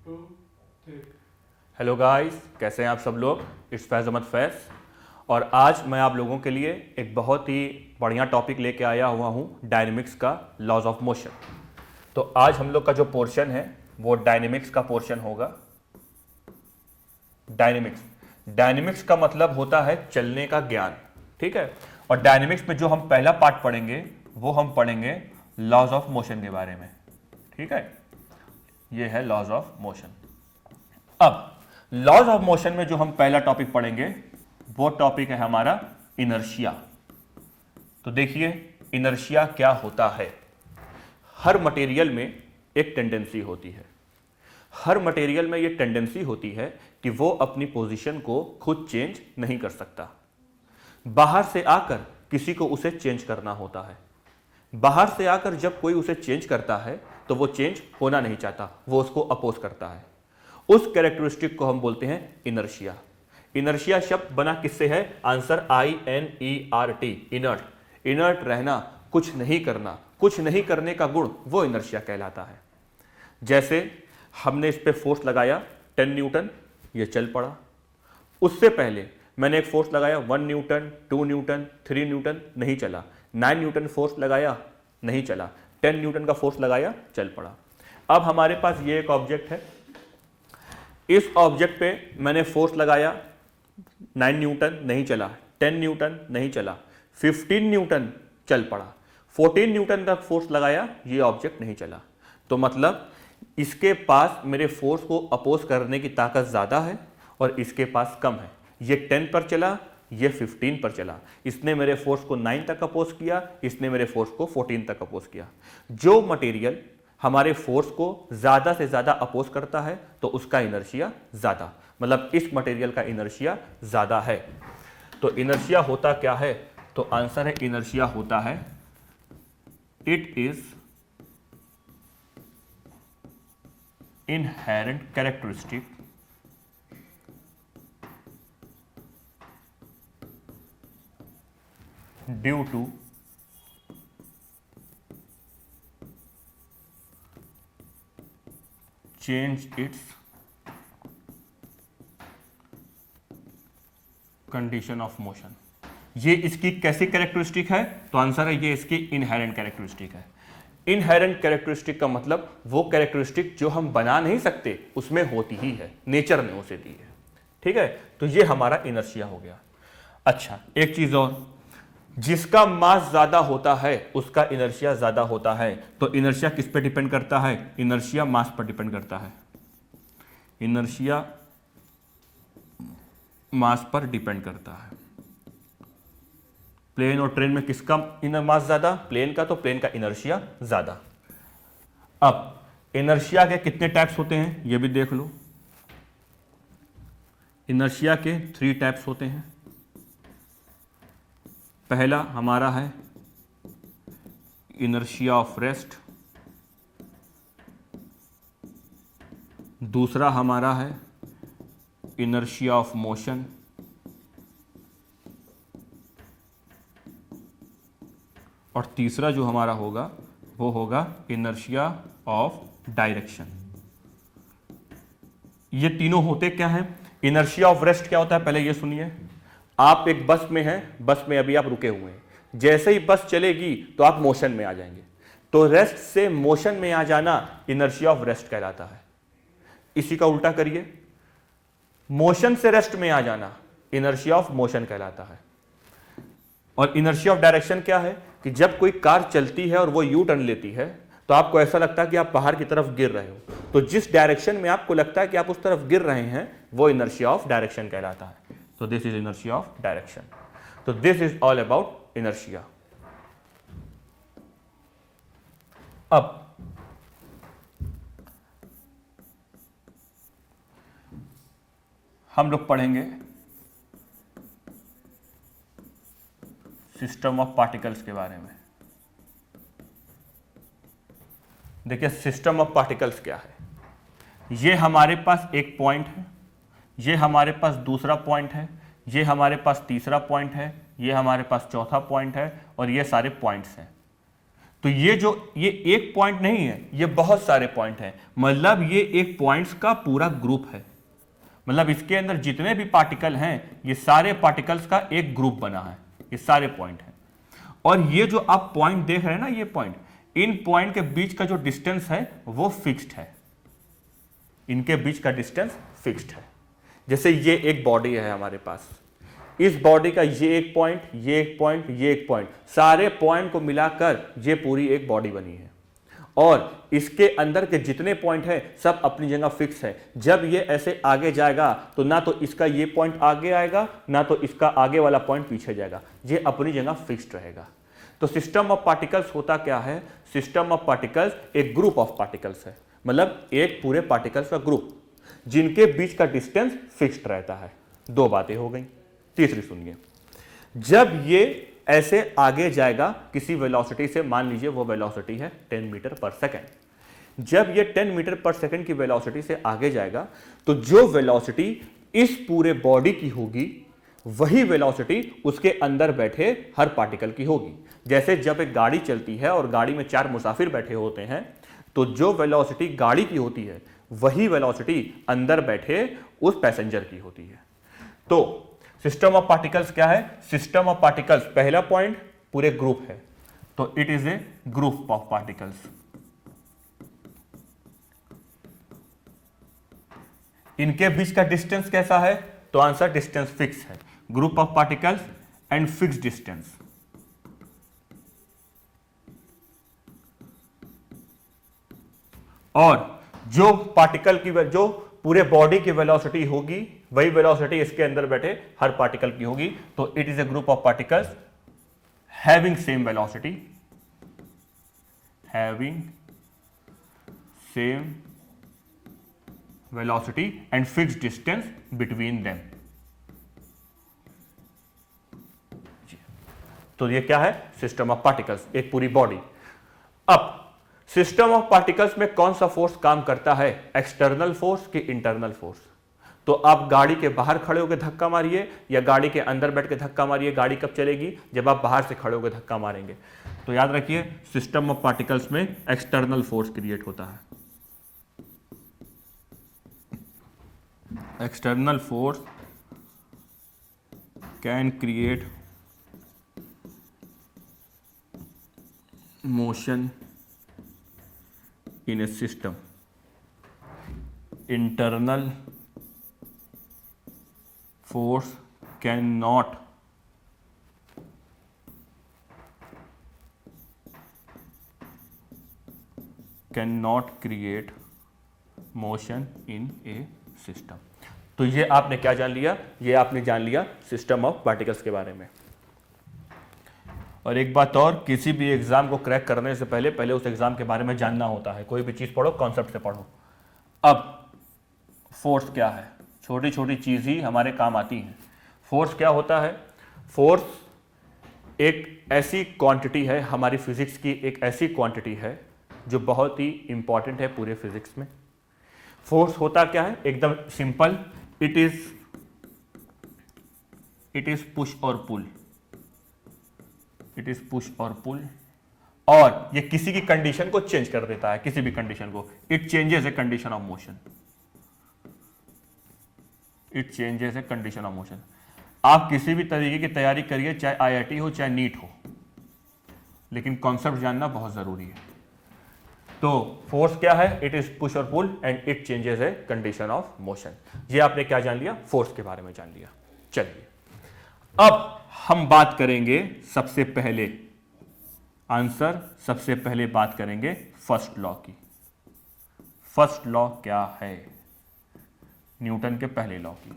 Hello guys, कैसे हैं आप सब लोग। इट्स फैज़ अहमद फैज़ और आज मैं आप लोगों के लिए एक बहुत ही बढ़िया टॉपिक लेके आया हुआ हूँ, डायनेमिक्स का लॉज ऑफ मोशन। तो आज हम लोग का जो पोर्शन है वो डायनेमिक्स का पोर्शन होगा। डायनेमिक्स का मतलब होता है चलने का ज्ञान, ठीक है। और डायनेमिक्स में जो हम पहला पार्ट पढ़ेंगे वो हम पढ़ेंगे लॉज ऑफ मोशन के बारे में, ठीक है। ये है लॉज ऑफ मोशन। अब लॉज ऑफ मोशन में जो हम पहला टॉपिक पढ़ेंगे वो टॉपिक है हमारा इनर्शिया। तो देखिए इनर्शिया क्या होता है। हर मटेरियल में एक टेंडेंसी होती है, हर मटेरियल में ये टेंडेंसी होती है कि वो अपनी पोजीशन को खुद चेंज नहीं कर सकता। बाहर से आकर किसी को उसे चेंज करना होता है। बाहर से आकर जब कोई उसे चेंज करता है तो वो चेंज होना नहीं चाहता, वो उसको अपोज करता है। उस कैरेक्टरिस्टिक को हम बोलते हैं इनर्शिया। इनर्शिया शब्द बना किससे है? Answer INERT, inert. इनर्ट रहना, कुछ नहीं करना, कुछ नहीं करने का गुण, वो इनर्शिया कहलाता है। जैसे हमने इस पे फोर्स लगाया 10 न्यूटन, ये चल पड़ा। उससे पहले मैंने एक फोर्स लगाया 1 न्यूटन, 2 न्यूटन, 3 न्यूटन, नहीं चला। 9 न्यूटन फोर्स लगाया, नहीं चला। 10 न्यूटन का फोर्स लगाया, चल पड़ा। अब हमारे पास ये एक ऑब्जेक्ट है, इस ऑब्जेक्ट पे मैंने फोर्स लगाया 9 न्यूटन, नहीं चला। 10 न्यूटन, नहीं चला। 15 न्यूटन, चल पड़ा। 14 न्यूटन का फोर्स लगाया, ये ऑब्जेक्ट नहीं चला। तो मतलब इसके पास मेरे फोर्स को अपोज करने की ताकत ज़्यादा है और इसके पास कम है। ये 10 पर चला, ये 15 पर चला। इसने मेरे फोर्स को 9 तक अपोज किया, इसने मेरे फोर्स को 14 तक अपोज किया। जो मटेरियल हमारे फोर्स को ज़्यादा से ज़्यादा अपोज करता है तो उसका इनर्शिया ज़्यादा, मतलब इस मटेरियल का इनर्शिया ज़्यादा है। तो इनर्शिया होता क्या है? तो आंसर है इनर्शिया होता है it is inherent characteristic due to change its condition of motion। ये इसकी कैसी कैरेक्टरिस्टिक है? तो आंसर है ये इसकी इनहेरेंट कैरेक्टरिस्टिक है। इनहेरेंट कैरेक्टरिस्टिक का मतलब वो कैरेक्टरिस्टिक जो हम बना नहीं सकते, उसमें होती ही है, नेचर ने उसे दी है, ठीक है। तो ये हमारा इनर्शिया हो गया। अच्छा, एक चीज और, जिसका मास ज्यादा होता है उसका इनर्शिया ज्यादा होता है। तो इनर्शिया किस पे डिपेंड करता है? इनर्शिया मास पर डिपेंड करता है। इनर्शिया मास पर डिपेंड करता है। प्लेन और ट्रेन में किसका इनर मास ज्यादा? प्लेन का। तो प्लेन का इनर्शिया ज्यादा। अब इनर्शिया के कितने टाइप्स होते हैं ये भी देख लो। इनर्शिया के 3 टाइप्स होते हैं। पहला हमारा है इनर्शिया ऑफ रेस्ट, दूसरा हमारा है इनर्शिया ऑफ मोशन, और तीसरा जो हमारा होगा वो होगा इनर्शिया ऑफ डायरेक्शन। ये तीनों होते क्या हैं? इनर्शिया ऑफ रेस्ट क्या होता है पहले ये सुनिए। आप एक बस में हैं, बस में अभी आप रुके हुए हैं, जैसे ही बस चलेगी तो आप मोशन में आ जाएंगे। तो रेस्ट से मोशन में आ जाना इनर्शिया ऑफ रेस्ट कहलाता है। इसी का उल्टा करिए, मोशन से रेस्ट में आ जाना इनर्शिया ऑफ मोशन कहलाता है। और इनर्शिया ऑफ डायरेक्शन क्या है कि जब कोई कार चलती है और वो यू टर्न लेती है तो आपको ऐसा लगता है कि आप बाहर की तरफ गिर रहे हो। तो जिस डायरेक्शन में आपको लगता है कि आप उस तरफ गिर रहे हैं वो इनर्शिया ऑफ डायरेक्शन कहलाता है। तो this is inertia of direction. तो this is all about inertia. अब हम लोग पढ़ेंगे सिस्टम ऑफ पार्टिकल्स के बारे में। देखिए सिस्टम ऑफ पार्टिकल्स क्या है। ये हमारे पास एक पॉइंट है, ये हमारे पास दूसरा पॉइंट है, ये हमारे पास तीसरा पॉइंट है, ये हमारे पास चौथा पॉइंट है और ये सारे पॉइंट्स हैं। तो ये एक पॉइंट नहीं है, ये बहुत सारे पॉइंट हैं, मतलब ये एक पॉइंट्स का पूरा ग्रुप है। मतलब इसके अंदर जितने भी पार्टिकल हैं ये सारे पार्टिकल्स का एक ग्रुप बना है, ये सारे पॉइंट हैं। और ये जो आप पॉइंट देख रहे हैं ना, ये पॉइंट, इन पॉइंट के बीच का जो डिस्टेंस है वो फिक्स्ड है, इनके बीच का डिस्टेंस फिक्स्ड है। जैसे ये एक बॉडी है हमारे पास, इस बॉडी का ये एक पॉइंट, ये एक पॉइंट, ये एक पॉइंट, सारे पॉइंट को मिलाकर ये पूरी एक बॉडी बनी है। और इसके अंदर के जितने पॉइंट हैं सब अपनी जगह फिक्स है। जब ये ऐसे आगे जाएगा तो ना तो इसका ये पॉइंट आगे आएगा, ना तो इसका आगे वाला पॉइंट पीछे जाएगा, ये अपनी जगह फिक्स्ड रहेगा। तो सिस्टम ऑफ पार्टिकल्स होता क्या है? सिस्टम ऑफ पार्टिकल्स एक ग्रुप ऑफ पार्टिकल्स है, मतलब एक पूरे पार्टिकल्स का ग्रुप जिनके बीच का डिस्टेंस फिक्स्ड रहता है। दो बातें हो गई। तीसरी सुनिए, जब ये ऐसे आगे जाएगा किसी वेलोसिटी से, मान लीजिए वो वेलोसिटी है 10 मीटर पर सेकेंड, जब ये 10 मीटर पर सेकेंड की वेलोसिटी से आगे जाएगा तो जो वेलोसिटी इस पूरे बॉडी की होगी वही वेलोसिटी उसके अंदर बैठे हर पार्टिकल की होगी। जैसे जब एक गाड़ी चलती है और गाड़ी में 4 मुसाफिर बैठे होते हैं तो जो वेलोसिटी गाड़ी की होती है वही वेलोसिटी अंदर बैठे उस पैसेंजर की होती है। तो सिस्टम ऑफ पार्टिकल्स क्या है? सिस्टम ऑफ पार्टिकल्स पहला पॉइंट पूरे ग्रुप है, तो it is a group of particles. इनके बीच का डिस्टेंस कैसा है? तो आंसर डिस्टेंस फिक्स है। Group of particles and fix distance. और जो पार्टिकल की जो पूरे बॉडी की वेलोसिटी होगी वही वेलोसिटी इसके अंदर बैठे हर पार्टिकल की होगी, तो it is a group of particles having same velocity, having same velocity and fixed distance between them. तो ये क्या है? सिस्टम ऑफ पार्टिकल्स, एक पूरी बॉडी। अब सिस्टम ऑफ पार्टिकल्स में कौन सा फोर्स काम करता है? एक्सटर्नल फोर्स की इंटरनल फोर्स? तो आप गाड़ी के बाहर खड़े होकर धक्का मारिए या गाड़ी के अंदर बैठ के धक्का मारिए, गाड़ी कब चलेगी? जब आप बाहर से खड़े होकर धक्का मारेंगे। तो याद रखिए सिस्टम ऑफ पार्टिकल्स में एक्सटर्नल फोर्स क्रिएट होता है। External force can create motion in a system. Internal force cannot create motion in a system. तो ये आपने क्या जान लिया? ये आपने जान लिया सिस्टम ऑफ पार्टिकल्स के बारे में। और एक बात और, किसी भी एग्जाम को क्रैक करने से पहले उस एग्जाम के बारे में जानना होता है। कोई भी चीज पढ़ो कॉन्सेप्ट से पढ़ो। अब फोर्स क्या है? छोटी छोटी चीज ही हमारे काम आती हैं। फोर्स क्या होता है? फोर्स एक ऐसी क्वांटिटी है, हमारी फिजिक्स की एक ऐसी क्वांटिटी है जो बहुत ही इंपॉर्टेंट है पूरे फिजिक्स में। फोर्स होता क्या है? एकदम सिंपल, इट इज पुश और पुल। इट इज पुश और पुल, और ये किसी की कंडीशन को चेंज कर देता है, किसी भी कंडीशन को। It changes a condition of motion. It changes a condition of motion. आप किसी भी तरीके की तैयारी करिए, चाहे आईआईटी हो चाहे नीट हो, लेकिन कॉन्सेप्ट जानना बहुत जरूरी है। तो फोर्स क्या है? इट इज पुश और pull and it changes a condition of motion. ये आपने क्या जान लिया? फोर्स के बारे में जान लिया। चलिए अब हम बात करेंगे सबसे पहले सबसे पहले बात करेंगे फर्स्ट लॉ की। फर्स्ट लॉ क्या है? न्यूटन के पहले लॉ की।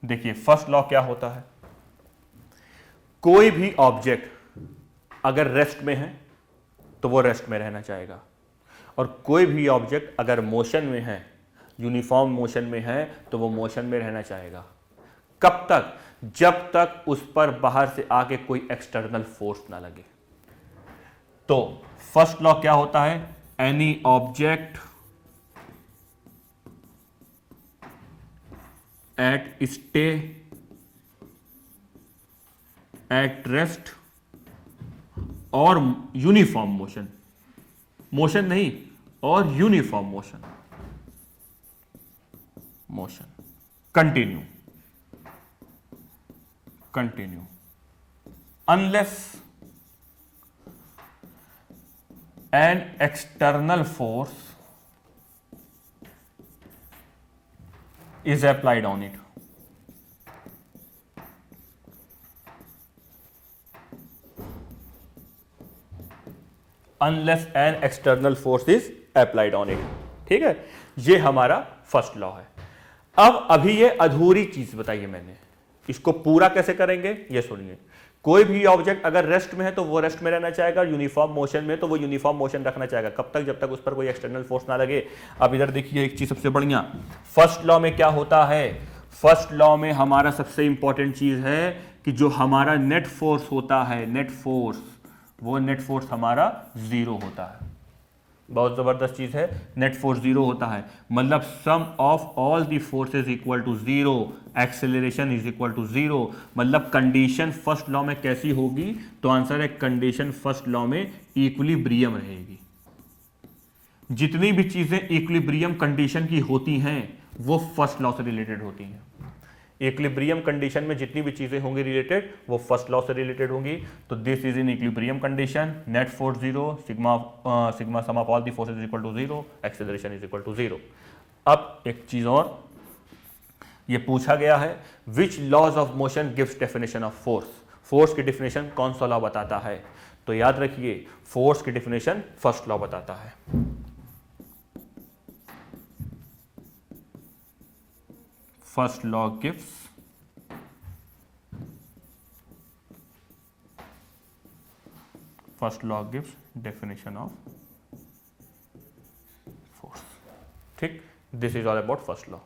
देखिए फर्स्ट लॉ क्या होता है? कोई भी ऑब्जेक्ट अगर रेस्ट में है तो वो रेस्ट में रहना चाहेगा, और कोई भी ऑब्जेक्ट अगर मोशन में है, यूनिफॉर्म मोशन में है, तो वो मोशन में रहना चाहेगा। कब तक? जब तक उस पर बाहर से आके कोई एक्सटर्नल फोर्स ना लगे। तो फर्स्ट लॉ क्या होता है? Any object at stay at rest और यूनिफॉर्म मोशन, मोशन नहीं और uniform motion, motion continue, continue unless an external force is applied on it. Unless an external force is applied on it. ठीक है, ये हमारा फर्स्ट लॉ है। अब अभी ये अधूरी चीज बताइए मैंने, इसको पूरा कैसे करेंगे ये सुनिए। कोई भी ऑब्जेक्ट अगर रेस्ट में है तो वो रेस्ट में रहना चाहेगा, यूनिफॉर्म मोशन में तो वो यूनिफॉर्म मोशन रखना चाहेगा। कब तक? जब तक उस पर कोई एक्सटर्नल फोर्स ना लगे। अब इधर देखिए एक चीज सबसे बढ़िया, फर्स्ट लॉ में क्या होता है? फर्स्ट लॉ में हमारा सबसे इंपॉर्टेंट चीज है कि जो हमारा नेट फोर्स होता है, नेट फोर्स, वो नेट फोर्स हमारा जीरो होता है। बहुत जबरदस्त चीज है, नेट फोर्स जीरो होता है, मतलब sum of all the forces equal to zero, acceleration is equal to zero. मतलब कंडीशन फर्स्ट लॉ में कैसी होगी? तो आंसर है कंडीशन फर्स्ट लॉ में इक्विलिब्रियम रहेगी। जितनी भी चीजें इक्विलिब्रियम कंडीशन की होती हैं वो फर्स्ट लॉ से रिलेटेड होती हैं। इक्विलिब्रियम कंडीशन में जितनी भी चीजें होंगी रिलेटेड वो फर्स्ट लॉ से रिलेटेड होंगी। तो this is in equilibrium condition, net force zero, sigma sum of all the forces is equal to zero, acceleration is equal to zero. अब एक चीज और, ये पूछा गया है which laws of motion gives definition of force. Force की definition कौन सा लॉ बताता है? तो याद रखिए फोर्स की डेफिनेशन फर्स्ट लॉ बताता है। First law gives definition of force. ठीक, this is all about first law.